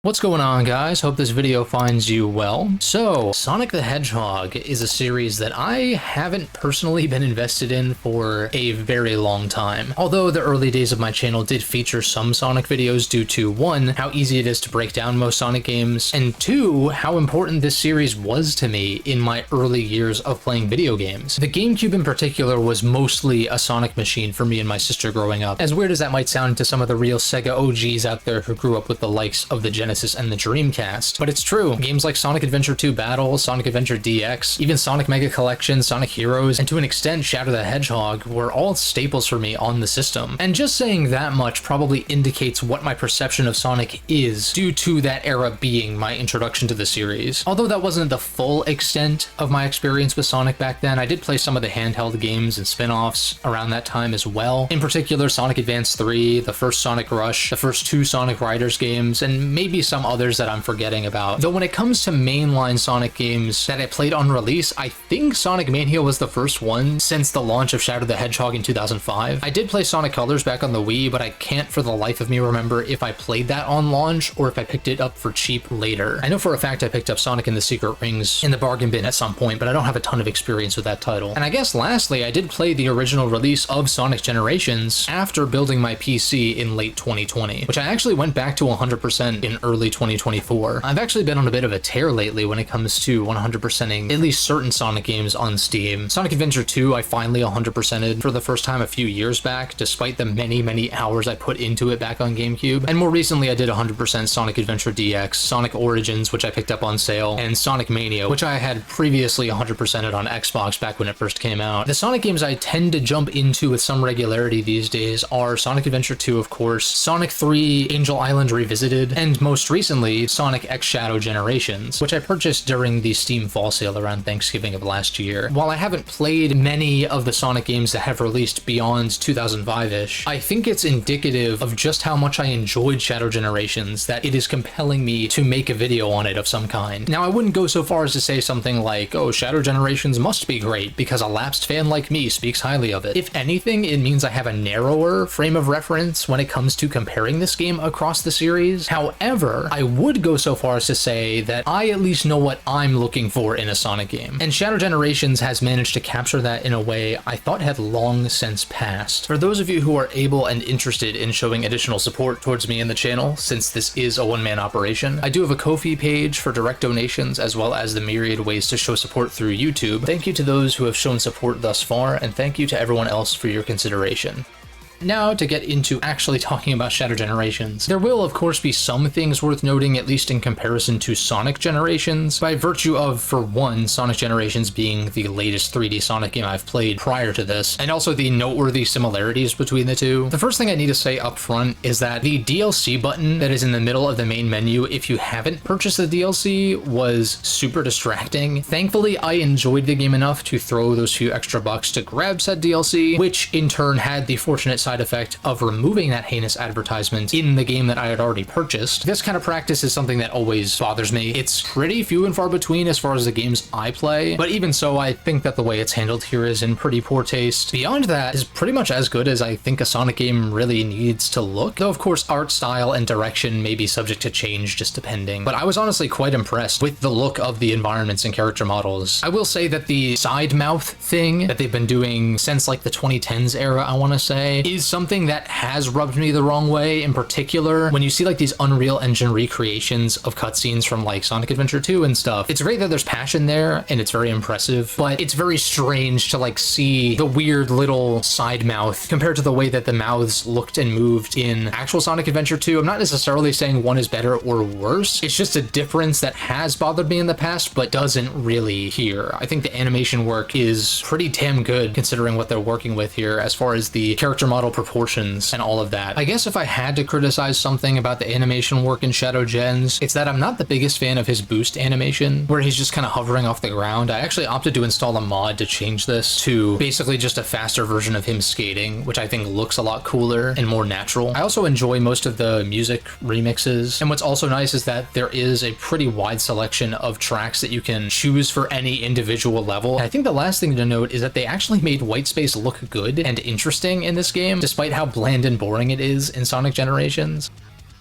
What's going on, guys? Hope this video finds you well. So, Sonic the Hedgehog is a series that I haven't personally been invested in for a very long time. Although the early days of my channel did feature some Sonic videos due to, one, how easy it is to break down most Sonic games, and two, how important this series was to me in my early years of playing video games. The GameCube in particular was mostly a Sonic machine for me and my sister growing up. As weird as that might sound to some of the real Sega OGs out there who grew up with the likes of the Genesis and the Dreamcast, but it's true. Games like Sonic Adventure 2 Battle, Sonic Adventure DX, even Sonic Mega Collection, Sonic Heroes, and to an extent Shadow the Hedgehog were all staples for me on the system. And just saying that much probably indicates what my perception of Sonic is, due to that era being my introduction to the series. Although that wasn't the full extent of my experience with Sonic back then, I did play some of the handheld games and spin-offs around that time as well. In particular, Sonic Advance 3, the first Sonic Rush, the first two Sonic Riders games, and maybe some others that I'm forgetting about. Though when it comes to mainline Sonic games that I played on release, I think Sonic Mania was the first one since the launch of Shadow the Hedgehog in 2005. I did play Sonic Colors back on the Wii, but I can't for the life of me remember if I played that on launch or if I picked it up for cheap later. I know for a fact I picked up Sonic and the Secret Rings in the bargain bin at some point, but I don't have a ton of experience with that title. And I guess lastly, I did play the original release of Sonic Generations after building my PC in late 2020, which I actually went back to 100% in early 2024. I've actually been on a bit of a tear lately when it comes to 100%ing at least certain Sonic games on Steam. Sonic Adventure 2 I finally 100%ed for the first time a few years back, despite the many hours I put into it back on GameCube. And more recently I did 100% Sonic Adventure DX, Sonic Origins, which I picked up on sale, and Sonic Mania, which I had previously 100%ed on Xbox back when it first came out. The Sonic games I tend to jump into with some regularity these days are Sonic Adventure 2, of course, Sonic 3 Angel Island Revisited, and most recently Sonic X Shadow Generations, which I purchased during the Steam fall sale around Thanksgiving of last year. While I haven't played many of the Sonic games that have released beyond 2005-ish, I think it's indicative of just how much I enjoyed Shadow Generations that it is compelling me to make a video on it of some kind. Now, I wouldn't go so far as to say something like, oh, Shadow Generations must be great because a lapsed fan like me speaks highly of it. If anything, it means I have a narrower frame of reference when it comes to comparing this game across the series. However, I would go so far as to say that I at least know what I'm looking for in a Sonic game, and Shadow Generations has managed to capture that in a way I thought had long since passed. For those of you who are able and interested in showing additional support towards me in the channel, since this is a one-man operation, I do have a Ko-fi page for direct donations as well as the myriad ways to show support through YouTube. Thank you to those who have shown support thus far, and thank you to everyone else for your consideration. Now, to get into actually talking about Shadow Generations. There will, of course, be some things worth noting, at least in comparison to Sonic Generations, by virtue of, for one, Sonic Generations being the latest 3D Sonic game I've played prior to this, and also the noteworthy similarities between the two. The first thing I need to say up front is that the DLC button that is in the middle of the main menu, if you haven't purchased the DLC, was super distracting. Thankfully, I enjoyed the game enough to throw those few extra bucks to grab said DLC, which in turn had the fortunate side effect of removing that heinous advertisement in the game that I had already purchased. This kind of practice is something that always bothers me. It's pretty few and far between as far as the games I play, but even so, I think that the way it's handled here is in pretty poor taste. Beyond that is pretty much as good as I think a Sonic game really needs to look, though of course art style and direction may be subject to change just depending, but I was honestly quite impressed with the look of the environments and character models. I will say that the side mouth thing that they've been doing since like the 2010s era, I want to say, is something that has rubbed me the wrong way. In particular, when you see like these Unreal Engine recreations of cutscenes from like Sonic Adventure 2 and stuff, it's great that there's passion there and it's very impressive, but it's very strange to like see the weird little side mouth compared to the way that the mouths looked and moved in actual Sonic Adventure 2. I'm not necessarily saying one is better or worse, it's just a difference that has bothered me in the past but doesn't really here. I think the animation work is pretty damn good considering what they're working with here as far as the character model proportions and all of that. I guess if I had to criticize something about the animation work in Shadow Gens, it's that I'm not the biggest fan of his boost animation, where he's just kind of hovering off the ground. I actually opted to install a mod to change this to basically just a faster version of him skating, which I think looks a lot cooler and more natural. I also enjoy most of the music remixes, and what's also nice is that there is a pretty wide selection of tracks that you can choose for any individual level. And I think the last thing to note is that they actually made Whitespace look good and interesting in this game, despite how bland and boring it is in Sonic Generations.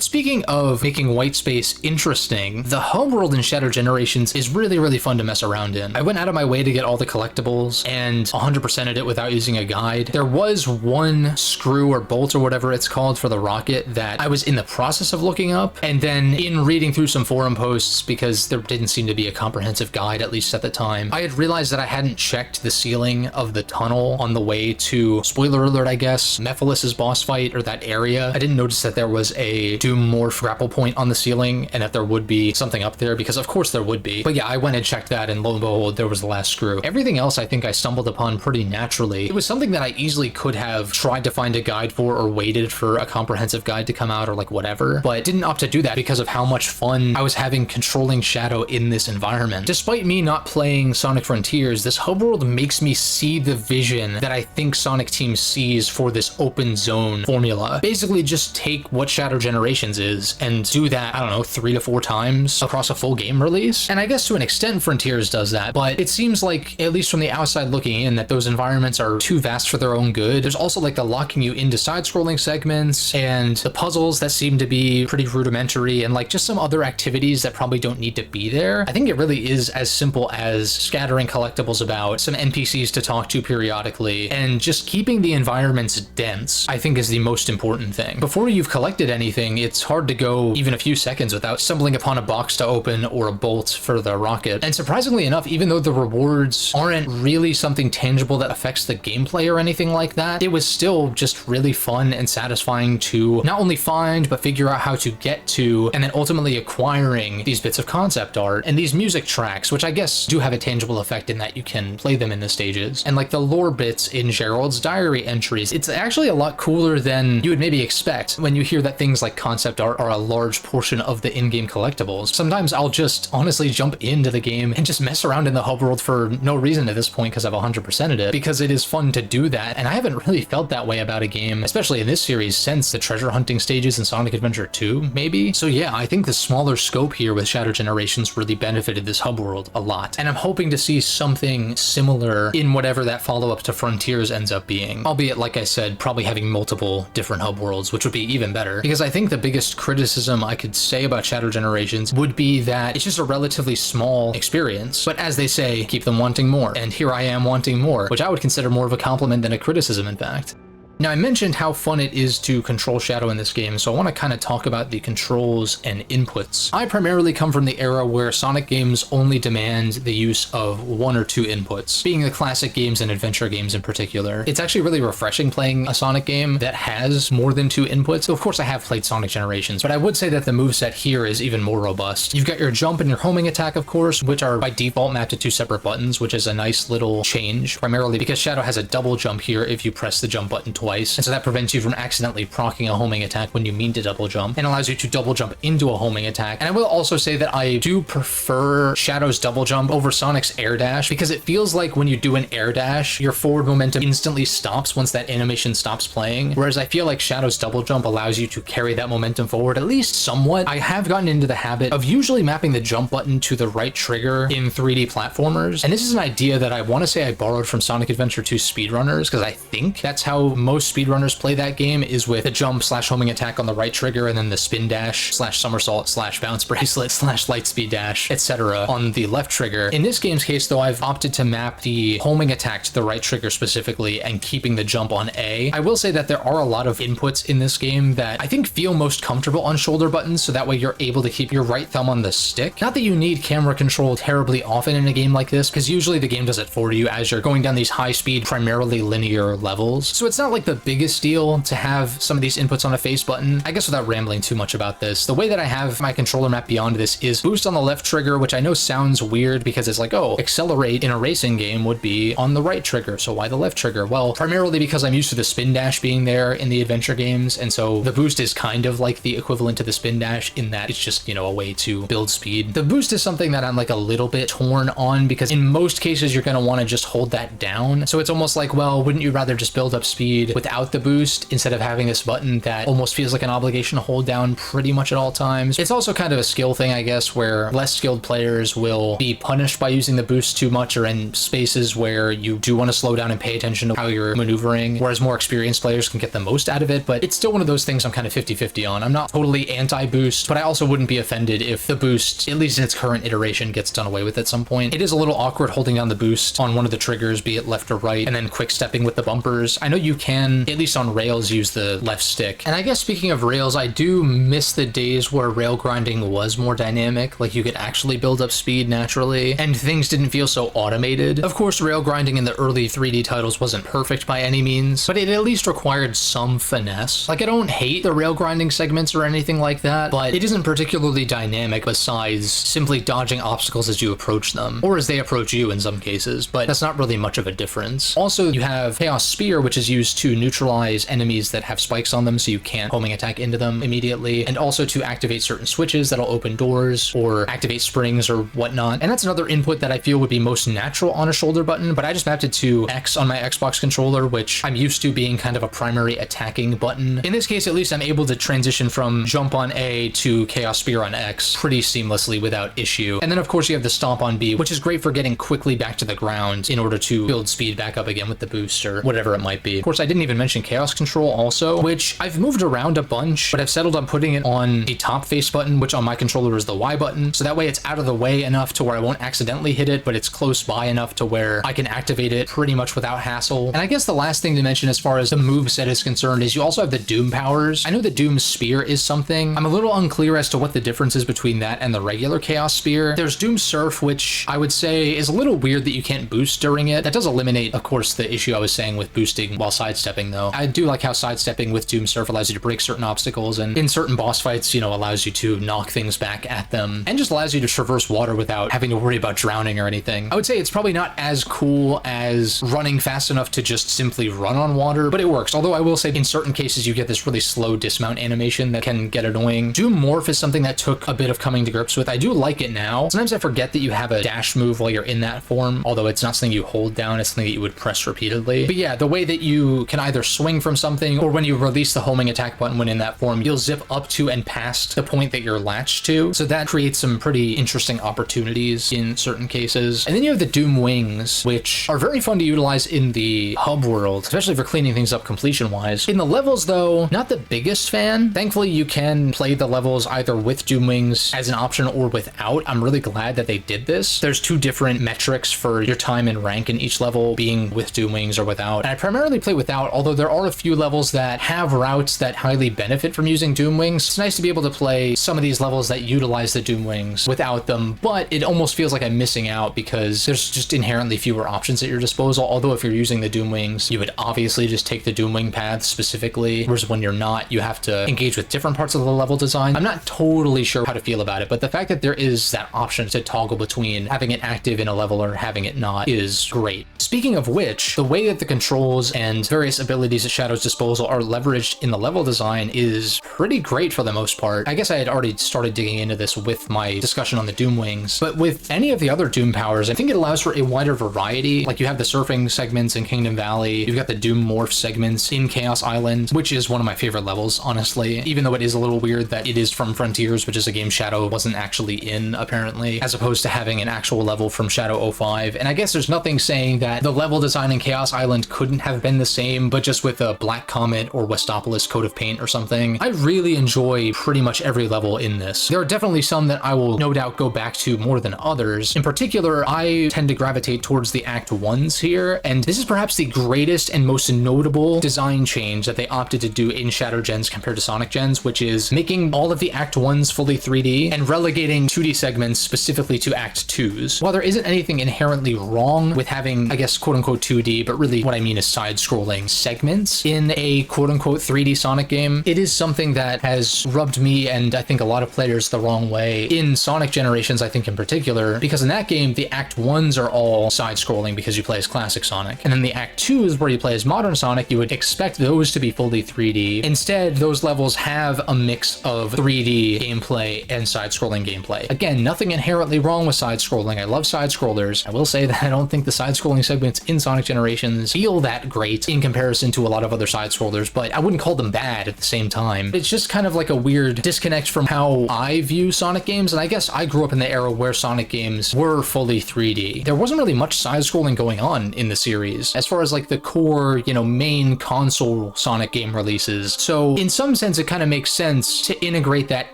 Speaking of making white space interesting, the hub world in Shadow Generations is really fun to mess around in. I went out of my way to get all the collectibles and 100%ed it without using a guide. There was one screw or bolt or whatever it's called for the rocket that I was in the process of looking up, and then in reading through some forum posts, because there didn't seem to be a comprehensive guide, at least at the time, I had realized that I hadn't checked the ceiling of the tunnel on the way to, spoiler alert I guess, Mephilis's boss fight or that area. I didn't notice that there was a Doom Morph grapple point on the ceiling and that there would be something up there, because of course there would be. But yeah, I went and checked that, and lo and behold, there was the last screw. Everything else I think I stumbled upon pretty naturally. It was something that I easily could have tried to find a guide for, or waited for a comprehensive guide to come out, or like whatever, but didn't opt to do that because of how much fun I was having controlling Shadow in this environment. Despite me not playing Sonic Frontiers, this hub world makes me see the vision that I think Sonic Team sees for this open zone formula. Basically just take what Shadow Generations is and do that, I don't know, 3 to 4 times across a full game release. And I guess to an extent Frontiers does that, but it seems like, at least from the outside looking in, that those environments are too vast for their own good. There's also like the locking you into side-scrolling segments and the puzzles that seem to be pretty rudimentary, and like just some other activities that probably don't need to be there. I think it really is as simple as scattering collectibles about, some NPCs to talk to periodically, and just keeping the environments dense, I think is the most important thing. Before you've collected anything, it's hard to go even a few seconds without stumbling upon a box to open or a bolt for the rocket. And surprisingly enough, even though the rewards aren't really something tangible that affects the gameplay or anything like that, it was still just really fun and satisfying to not only find, but figure out how to get to, and then ultimately acquiring these bits of concept art and these music tracks, which I guess do have a tangible effect in that you can play them in the stages. And like the lore bits in Gerald's diary entries, it's actually a lot cooler than you would maybe expect when you hear that things like concept art are a large portion of the in-game collectibles. Sometimes I'll just honestly jump into the game and just mess around in the hub world for no reason at this point, because I've 100%ed it, because it is fun to do that, and I haven't really felt that way about a game, especially in this series, since the treasure hunting stages in Sonic Adventure 2, maybe? So yeah, I think the smaller scope here with Shadow Generations really benefited this hub world a lot, and I'm hoping to see something similar in whatever that follow-up to Frontiers ends up being, albeit, like I said, probably having multiple different hub worlds, which would be even better, because I think the biggest criticism I could say about Shadow Generations would be that it's just a relatively small experience, but as they say, keep them wanting more, and here I am wanting more, which I would consider more of a compliment than a criticism, in fact. Now, I mentioned how fun it is to control Shadow in this game, so I want to kind of talk about the controls and inputs. I primarily come from the era where Sonic games only demand the use of 1 or 2 inputs, being the classic games and adventure games in particular. It's actually really refreshing playing a Sonic game that has more than 2 inputs. So of course I have played Sonic Generations, but I would say that the moveset here is even more robust. You've got your jump and your homing attack, of course, which are by default mapped to 2 separate buttons, which is a nice little change, primarily because Shadow has a double jump here if you press the jump button twice. And so that prevents you from accidentally proccing a homing attack when you mean to double jump, and allows you to double jump into a homing attack. And I will also say that I do prefer Shadow's double jump over Sonic's air dash, because it feels like when you do an air dash, your forward momentum instantly stops once that animation stops playing, whereas I feel like Shadow's double jump allows you to carry that momentum forward at least somewhat. I have gotten into the habit of usually mapping the jump button to the right trigger in 3D platformers, and this is an idea that I want to say I borrowed from Sonic Adventure 2 speedrunners, because I think that's how most speedrunners play that game, is with the jump / homing attack on the right trigger, and then the spin dash / somersault / bounce bracelet / light speed dash, etc. on the left trigger. In this game's case, though, I've opted to map the homing attack to the right trigger specifically, and keeping the jump on A. I will say that there are a lot of inputs in this game that I think feel most comfortable on shoulder buttons, so that way you're able to keep your right thumb on the stick. Not that you need camera control terribly often in a game like this, because usually the game does it for you as you're going down these high-speed, primarily linear levels. So it's not like the biggest deal to have some of these inputs on a face button. I guess without rambling too much about this, the way that I have my controller map beyond this is boost on the left trigger, which I know sounds weird because it's like, oh, accelerate in a racing game would be on the right trigger, so why the left trigger? Well, primarily because I'm used to the spin dash being there in the adventure games, and so the boost is kind of like the equivalent to the spin dash in that it's just, you know, a way to build speed. The boost is something that I'm like a little bit torn on, because in most cases you're going to want to just hold that down, so it's almost like, well, wouldn't you rather just build up speed speed without the boost instead of having this button that almost feels like an obligation to hold down pretty much at all times. It's also kind of a skill thing, I guess, where less skilled players will be punished by using the boost too much, or in spaces where you do want to slow down and pay attention to how you're maneuvering, whereas more experienced players can get the most out of it. But it's still one of those things I'm kind of 50-50 on. I'm not totally anti-boost, but I also wouldn't be offended if the boost, at least in its current iteration, gets done away with at some point. It is a little awkward holding down the boost on one of the triggers, be it left or right, and then quick stepping with the bumpers. I know you can, at least on rails, use the left stick. And I guess speaking of rails, I do miss the days where rail grinding was more dynamic, like you could actually build up speed naturally, and things didn't feel so automated. Of course, rail grinding in the early 3D titles wasn't perfect by any means, but it at least required some finesse. Like, I don't hate the rail grinding segments or anything like that, but it isn't particularly dynamic besides simply dodging obstacles as you approach them, or as they approach you in some cases, but that's not really much of a difference. Also, you have Chaos Spear, which is used to neutralize enemies that have spikes on them so you can't homing attack into them immediately, and also to activate certain switches that'll open doors or activate springs or whatnot. And that's another input that I feel would be most natural on a shoulder button, but I just mapped it to X on my Xbox controller, which I'm used to being kind of a primary attacking button. In this case, at least, I'm able to transition from jump on A to Chaos Spear on X pretty seamlessly without issue. And then of course you have the stomp on B, which is great for getting quickly back to the ground in order to build speed back up again with the boost or whatever it might be. Of course, I didn't even mention Chaos Control also, which I've moved around a bunch, but I've settled on putting it on the top face button, which on my controller is the Y button. So that way it's out of the way enough to where I won't accidentally hit it, but it's close by enough to where I can activate it pretty much without hassle. And I guess the last thing to mention as far as the moveset is concerned is you also have the Doom powers. I know the Doom Spear is something. I'm a little unclear as to what the difference is between that and the regular Chaos Spear. There's Doom Surf, which I would say is a little weird that you can't boost during it. That does eliminate, of course, the issue I was saying with boosting while sidestepping, though. I do like how sidestepping with Doom Surf allows you to break certain obstacles, and in certain boss fights, you know, allows you to knock things back at them, and just allows you to traverse water without having to worry about drowning or anything. I would say it's probably not as cool as running fast enough to just simply run on water, but it works. Although I will say in certain cases you get this really slow dismount animation that can get annoying. Doom Morph is something that took a bit of coming to grips with. I do like it now. Sometimes I forget that you have a dash move while you're in that form, although it's not something you hold down, it's something that you would press repeatedly. But yeah, the way that you can either swing from something, or when you release the homing attack button when in that form, you'll zip up to and past the point that you're latched to. So that creates some pretty interesting opportunities in certain cases. And then you have the Doom Wings, which are very fun to utilize in the hub world, especially for cleaning things up completion-wise. In the levels, though, not the biggest fan. Thankfully, you can play the levels either with Doom Wings as an option or without. I'm really glad that they did this. There's two different metrics for your time and rank in each level, being with Doom Wings or without. And I primarily play without, although there are a few levels that have routes that highly benefit from using Doom Wings. It's nice to be able to play some of these levels that utilize the Doom Wings without them, but it almost feels like I'm missing out because there's just inherently fewer options at your disposal. Although if you're using the Doom Wings, you would obviously just take the Doom Wing path specifically, whereas when you're not, you have to engage with different parts of the level design. I'm not totally sure how to feel about it, but the fact that there is that option to toggle between having it active in a level or having it not is great. Speaking of which, the way that the controls and various abilities at Shadow's disposal are leveraged in the level design is pretty great for the most part. I guess I had already started digging into this with my discussion on the Doom Wings, but with any of the other Doom powers, I think it allows for a wider variety. Like you have the surfing segments in Kingdom Valley, you've got the Doom Morph segments in Chaos Island, which is one of my favorite levels, honestly, even though it is a little weird that it is from Frontiers, which is a game Shadow wasn't actually in, apparently, as opposed to having an actual level from Shadow 05. And I guess there's nothing saying that the level design in Chaos Island couldn't have been the same, but just with a Black Comet or Westopolis coat of paint or something. I really enjoy pretty much every level in this. There are definitely some that I will no doubt go back to more than others. In particular, I tend to gravitate towards the Act 1s here, and this is perhaps the greatest and most notable design change that they opted to do in Shadow Gens compared to Sonic Gens, which is making all of the Act 1s fully 3D and relegating 2D segments specifically to Act 2s. While there isn't anything inherently wrong with having, I guess, quote-unquote 2D, but really what I mean is side-scrolling segments in a quote-unquote 3D Sonic game, it is something that has rubbed me and I think a lot of players the wrong way in Sonic Generations, I think in particular, because in that game, the Act 1s are all side-scrolling because you play as classic Sonic. And then the Act 2s, where you play as modern Sonic, you would expect those to be fully 3D. Instead, those levels have a mix of 3D gameplay and side-scrolling gameplay. Again, nothing inherently wrong with side-scrolling. I love side-scrollers. I will say that I don't think the side-scrolling segments in Sonic Generations feel that great in comparison comparison to a lot of other side-scrollers, but I wouldn't call them bad at the same time. It's just kind of like a weird disconnect from how I view Sonic games, and I guess I grew up in the era where Sonic games were fully 3D. There wasn't really much side-scrolling going on in the series, as far as like the core, you know, main console Sonic game releases. So in some sense, it kind of makes sense to integrate that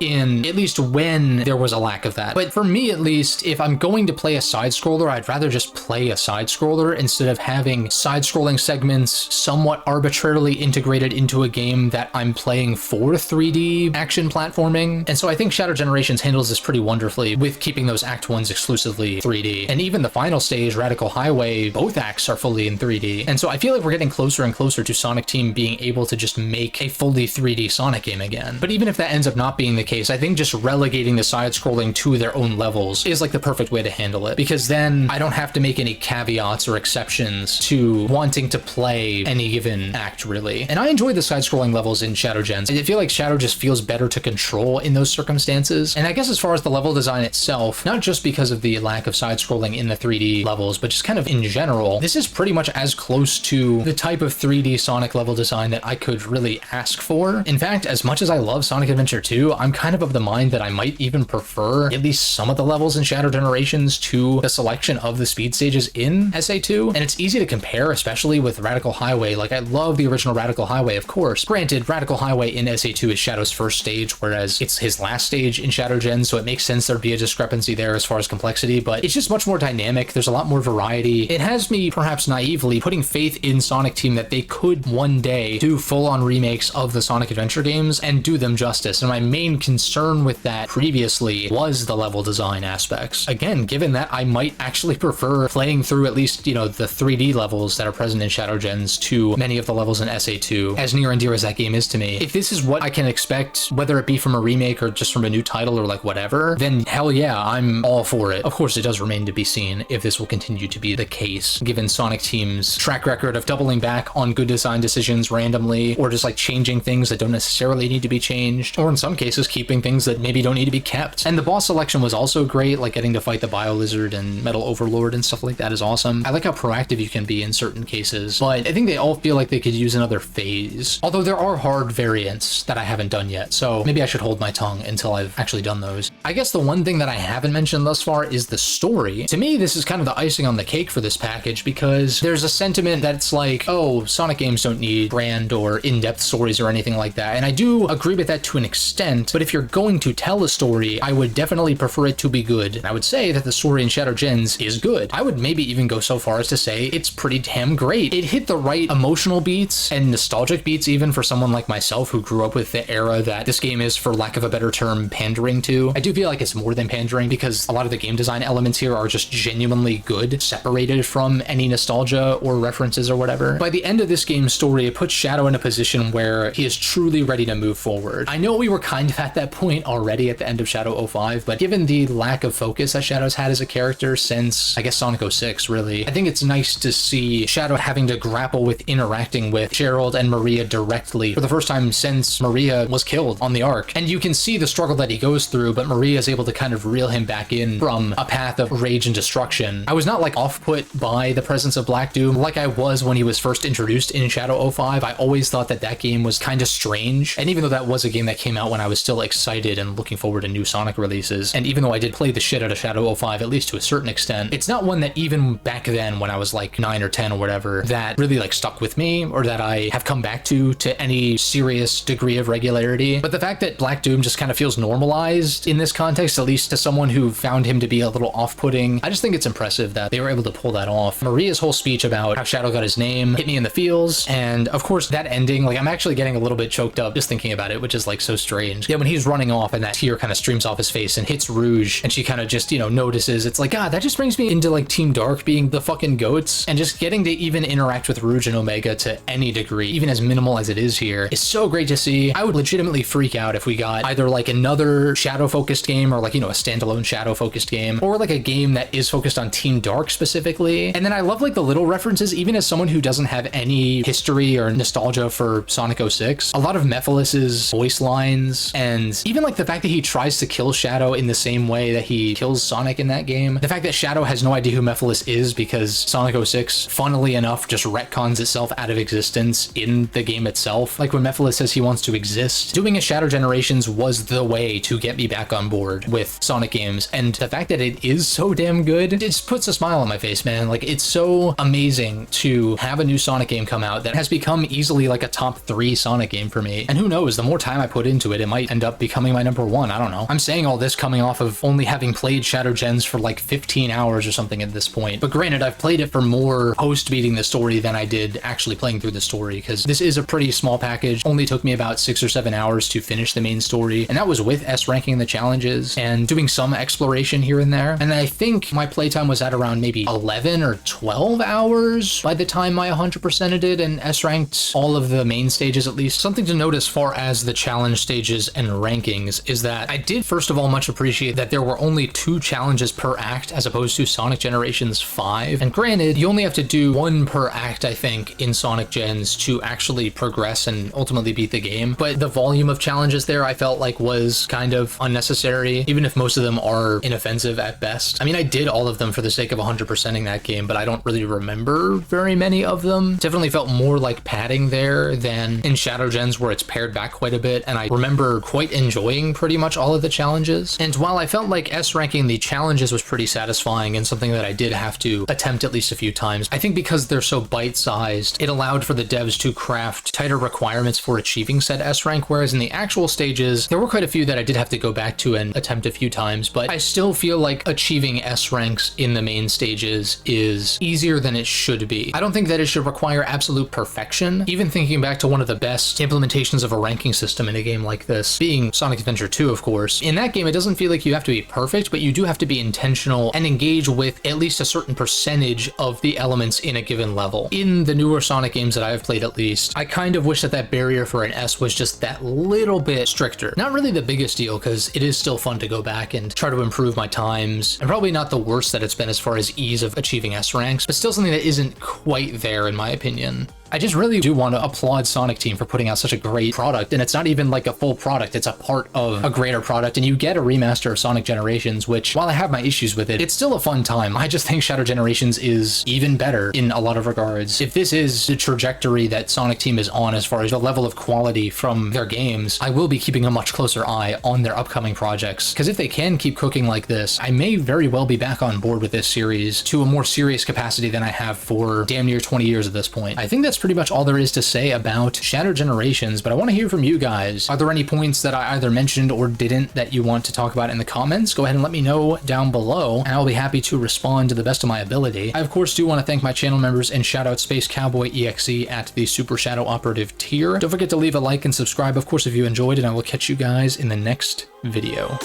in, at least when there was a lack of that. But for me, at least, if I'm going to play a side-scroller, I'd rather just play a side-scroller instead of having side-scrolling segments somewhat arbitrarily integrated into a game that I'm playing for 3D action platforming. And so I think Shadow Generations handles this pretty wonderfully with keeping those Act 1s exclusively 3D. And even the final stage, Radical Highway, both acts are fully in 3D. And so I feel like we're getting closer and closer to Sonic Team being able to just make a fully 3D Sonic game again. But even if that ends up not being the case, I think just relegating the side-scrolling to their own levels is like the perfect way to handle it, because then I don't have to make any caveats or exceptions to wanting to play any given act, really. And I enjoy the side-scrolling levels in Shadow Gens. I feel like Shadow just feels better to control in those circumstances. And I guess as far as the level design itself, not just because of the lack of side-scrolling in the 3D levels, but just kind of in general, this is pretty much as close to the type of 3D Sonic level design that I could really ask for. In fact, as much as I love Sonic Adventure 2, I'm kind of the mind that I might even prefer at least some of the levels in Shadow Generations to the selection of the speed stages in SA2. And it's easy to compare, especially with Radical Highway. Like, I love the original Radical Highway, of course. Granted, Radical Highway in SA2 is Shadow's first stage, whereas it's his last stage in Shadow Gen, so it makes sense there'd be a discrepancy there as far as complexity, but it's just much more dynamic. There's a lot more variety. It has me, perhaps naively, putting faith in Sonic Team that they could one day do full-on remakes of the Sonic Adventure games and do them justice. And my main concern with that previously was the level design aspects. Again, given that I might actually prefer playing through at least, you know, the 3D levels that are present in Shadow Gens to many of the levels in SA2, as near and dear as that game is to me. If this is what I can expect, whether it be from a remake or just from a new title or like whatever, then hell yeah, I'm all for it. Of course, it does remain to be seen if this will continue to be the case, given Sonic Team's track record of doubling back on good design decisions randomly, or just like changing things that don't necessarily need to be changed, or in some cases keeping things that maybe don't need to be kept. And the boss selection was also great, like getting to fight the Biolizard and Metal Overlord and stuff like that is awesome. I like how proactive you can be in certain cases, but I think they all feel like they could use another phase. Although there are hard variants that I haven't done yet, so maybe I should hold my tongue until I've actually done those. I guess the one thing that I haven't mentioned thus far is the story. To me, this is kind of the icing on the cake for this package, because there's a sentiment that's like, oh, Sonic games don't need grand or in-depth stories or anything like that, and I do agree with that to an extent, but if you're going to tell a story, I would definitely prefer it to be good. And I would say that the story in Shadow Gens is good. I would maybe even go so far as to say it's pretty damn great. It hit the right emotional beats and nostalgic beats even for someone like myself who grew up with the era that this game is, for lack of a better term, pandering to. I do feel like it's more than pandering, because a lot of the game design elements here are just genuinely good, separated from any nostalgia or references or whatever. By the end of this game's story, it puts Shadow in a position where he is truly ready to move forward. I know we were kind of at that point already at the end of Shadow 05, but given the lack of focus that Shadow's had as a character since, I guess, Sonic 06, really, I think it's nice to see Shadow having to grapple with interacting with Gerald and Maria directly for the first time since Maria was killed on the Ark. And you can see the struggle that he goes through, but Maria is able to kind of reel him back in from a path of rage and destruction. I was not like off-put by the presence of Black Doom like I was when he was first introduced in Shadow 05. I always thought that that game was kind of strange, and even though that was a game that came out when I was still excited and looking forward to new Sonic releases, and even though I did play the shit out of Shadow 05 at least to a certain extent, it's not one that even back then when I was like 9 or 10 or whatever that really like stuck with me, or that I have come back to any serious degree of regularity. But the fact that Black Doom just kind of feels normalized in this context, at least to someone who found him to be a little off-putting, I just think it's impressive that they were able to pull that off. Maria's whole speech about how Shadow got his name hit me in the feels, and of course that ending, like I'm actually getting a little bit choked up just thinking about it, which is like so strange. Yeah, when he's running off and that tear kind of streams off his face and hits Rouge, and she kind of just, you know, notices, it's like, God, that just brings me into like Team Dark being the fucking goats, and just getting to even interact with Rouge and Omega to any degree, even as minimal as it is here, is so great to see. I would legitimately freak out if we got either like another Shadow-focused game, or like, you know, a standalone Shadow-focused game, or like a game that is focused on Team Dark specifically. And then I love like the little references, even as someone who doesn't have any history or nostalgia for Sonic 06, a lot of Mephilus's voice lines, and even like the fact that he tries to kill Shadow in the same way that he kills Sonic in that game. The fact that Shadow has no idea who Mephilus is because Sonic 06, funnily enough, just retcons himself out of existence in the game itself. Like when Mephiles says he wants to exist, doing a Shadow Generations was the way to get me back on board with Sonic games. And the fact that it is so damn good, it just puts a smile on my face, man. Like, it's so amazing to have a new Sonic game come out that has become easily like a top 3 Sonic game for me. And who knows, the more time I put into it, it might end up becoming my number 1. I don't know. I'm saying all this coming off of only having played Shadow Gens for like 15 hours or something at this point. But granted, I've played it for more post beating the story than I did actually playing through the story, because this is a pretty small package. Only took me about 6 or 7 hours to finish the main story, and that was with S ranking the challenges and doing some exploration here and there. And I think my playtime was at around maybe 11 or 12 hours by the time I 100%ed it and S ranked all of the main stages at least. Something to note as far as the challenge stages and rankings is that I did first of all much appreciate that there were only 2 challenges per act as opposed to Sonic Generations 5. And granted, you only have to do 1 per act, I think, in Sonic Gens to actually progress and ultimately beat the game. But the volume of challenges there I felt like was kind of unnecessary, even if most of them are inoffensive at best. I mean, I did all of them for the sake of 100%ing that game, but I don't really remember very many of them. Definitely felt more like padding there than in Shadow Gens, where it's pared back quite a bit, and I remember quite enjoying pretty much all of the challenges. And while I felt like S ranking the challenges was pretty satisfying and something that I did have to attempt at least a few times, I think because they're so bite-sized, it allowed for the devs to craft tighter requirements for achieving said S rank, whereas in the actual stages, there were quite a few that I did have to go back to and attempt a few times, but I still feel like achieving S ranks in the main stages is easier than it should be. I don't think that it should require absolute perfection. Even thinking back to one of the best implementations of a ranking system in a game like this, being Sonic Adventure 2, of course. In that game, it doesn't feel like you have to be perfect, but you do have to be intentional and engage with at least a certain percentage of the elements in a given level. In the newer Sonic games that I have played, at least, I kind of wish that that barrier for an S was just that little bit stricter. Not really the biggest deal, because it is still fun to go back and try to improve my times, and probably not the worst that it's been as far as ease of achieving S ranks, but still something that isn't quite there in my opinion. I just really do want to applaud Sonic Team for putting out such a great product, and it's not even like a full product, it's a part of a greater product, and you get a remaster of Sonic Generations, which, while I have my issues with it, it's still a fun time. I just think Shadow Generations is even better in a lot of regards. If this is the trajectory that Sonic Team is on as far as the level of quality from their games, I will be keeping a much closer eye on their upcoming projects, because if they can keep cooking like this, I may very well be back on board with this series to a more serious capacity than I have for damn near 20 years at this point. I think that's pretty much all there is to say about Shadow Generations, but I want to hear from you guys. Are there any points that I either mentioned or didn't that you want to talk about in the comments? Go ahead and let me know down below, and I'll be happy to respond to the best of my ability. I, of course, do want to thank my channel members and shout out Space Cowboy EXE at the Super Shadow Operative tier. Don't forget to leave a like and subscribe, of course, if you enjoyed, and I will catch you guys in the next video.